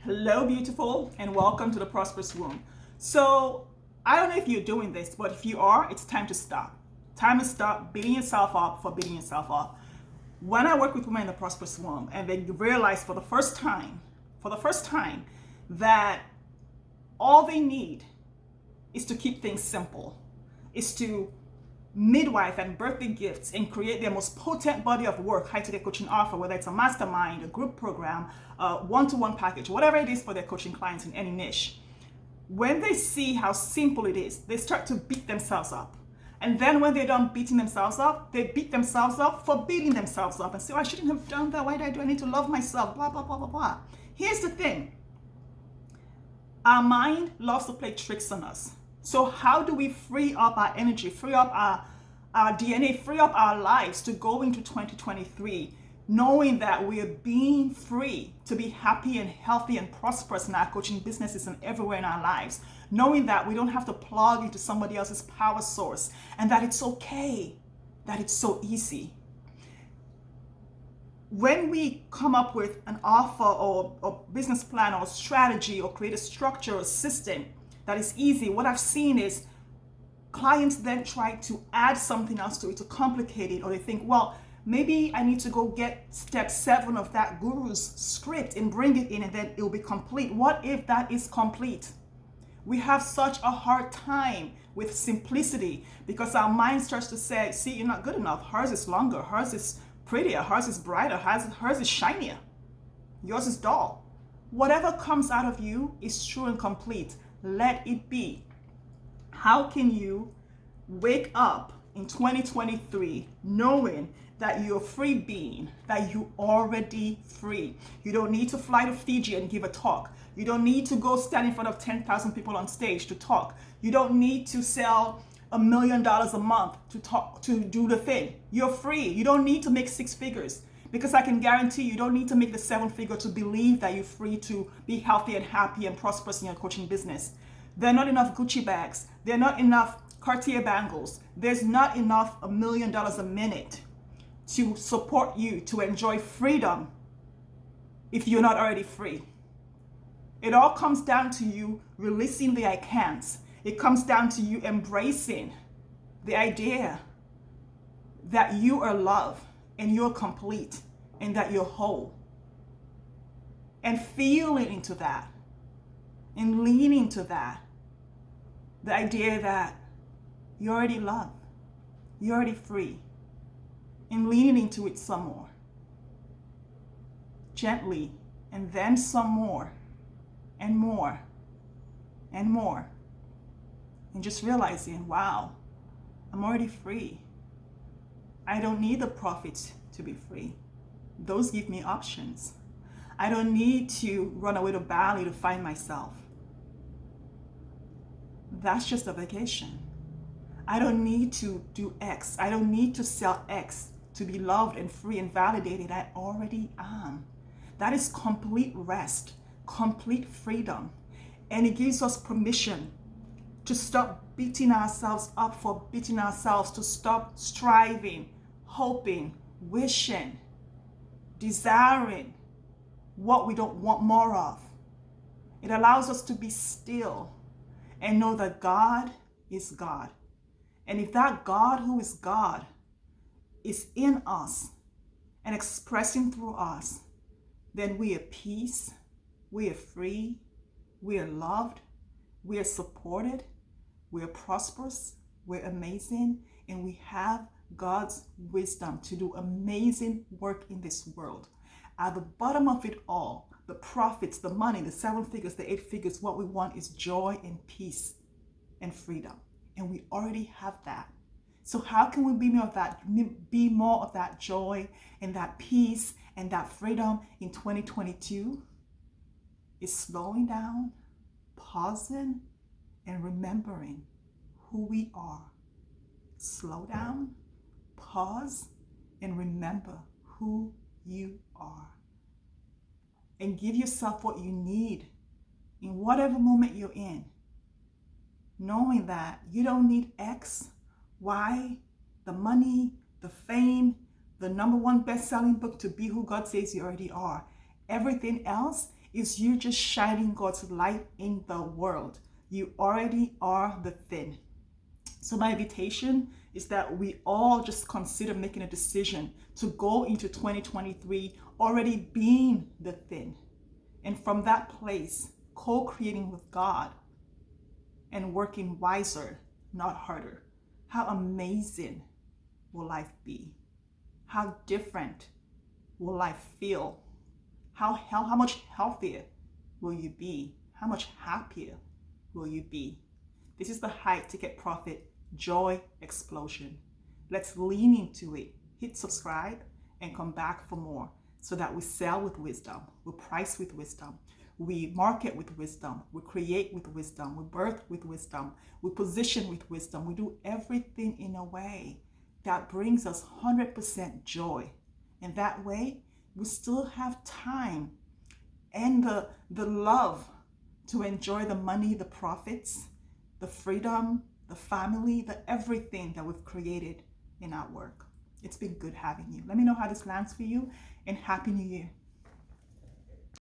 Hello, beautiful, and welcome to the Prosperous Womb. So, I don't know if you're doing this, but if you are, it's time to stop. Time to stop beating yourself up for beating yourself up. When I work with women in the Prosperous Womb, and they realize for the first time, that all they need is to keep things simple, is to midwife and birthday gifts and create their most potent body of work, high ticket coaching offer, whether it's a mastermind, a group program, a one-to-one package, whatever it is for their coaching clients in any niche. When they see how simple it is, they start to beat themselves up. And then when they're done beating themselves up, they beat themselves up for beating themselves up and say, oh, I shouldn't have done that. Why do I need to love myself? Blah, blah, blah, blah, blah. Here's the thing. Our mind loves to play tricks on us. So how do we free up our energy, free up our DNA, free up our lives to go into 2023, knowing that we are being free to be happy and healthy and prosperous in our coaching businesses and everywhere in our lives, knowing that we don't have to plug into somebody else's power source and that it's okay, that it's so easy. When we come up with an offer or business plan or strategy or create a structure or system that is easy, what I've seen is clients then try to add something else to it to complicate it, or they think, well, maybe I need to go get step 7 of that guru's script and bring it in and then it'll be complete. What if that is complete? We have such a hard time with simplicity because our mind starts to say, see, you're not good enough. Hers is longer, hers is prettier, hers is brighter, hers is shinier, yours is dull. Whatever comes out of you is true and complete. Let it be. How can you wake up in 2023 knowing that you're a free being, that you already free? You don't need to fly to Fiji and give a talk. You don't need to go stand in front of 10,000 people on stage to talk. You don't need to sell $1 million a month to do the thing. You're free. You don't need to make 6 figures. Because I can guarantee you don't need to make the 7 figure to believe that you're free to be healthy and happy and prosperous in your coaching business. There are not enough Gucci bags. There are not enough Cartier bangles. There's not enough $1 million a minute to support you to enjoy freedom if you're not already free. It all comes down to you releasing the I can'ts. It comes down to you embracing the idea that you are loved and you're complete and that you're whole. And feeling into that and leaning to that. The idea that you're already loved, you're already free, and leaning into it some more. Gently, and then some more, and more, and more. And just realizing, wow, I'm already free. I don't need the profits to be free. Those give me options. I don't need to run away to Bali to find myself. That's just a vacation. I don't need to do X. I don't need to sell X to be loved and free and validated. I already am. That is complete rest, complete freedom. And it gives us permission to stop beating ourselves up for beating ourselves, to stop striving, hoping, wishing, desiring what we don't want more of. It allows us to be still and know that God is God. And if that God who is God is in us and expressing through us, then we are peace, we are free, we are loved, we are supported, we are prosperous, we're amazing, and we have God's wisdom to do amazing work in this world. At the bottom of it all, the profits, the money, the 7 figures, the 8 figures, what we want is joy and peace and freedom. And we already have that. So how can we be more of that joy and that peace and that freedom in 2022? Is slowing down, pausing, and remembering who we are. Slow down, pause, and remember who you are. And give yourself what you need in whatever moment you're in. Knowing that you don't need X, Y, the money, the fame, the #1 best-selling book to be who God says you already are. Everything else is you just shining God's light in the world. You already are the thin. So my invitation is that we all just consider making a decision to go into 2023 already being the thin. And from that place, co-creating with God and working wiser, not harder. How amazing will life be? How different will life feel? How much healthier will you be? How much happier will you be? This is the High Ticket Profit Joy Explosion. Let's lean into it. Hit subscribe and come back for more so that we sell with wisdom, we price with wisdom, we market with wisdom, we create with wisdom, we birth with wisdom, we position with wisdom. We do everything in a way that brings us 100% joy. And that way, we still have time and the love to enjoy the money, the profits, the freedom, the family, the everything that we've created in our work. It's been good having you. Let me know how this lands for you, and Happy New Year.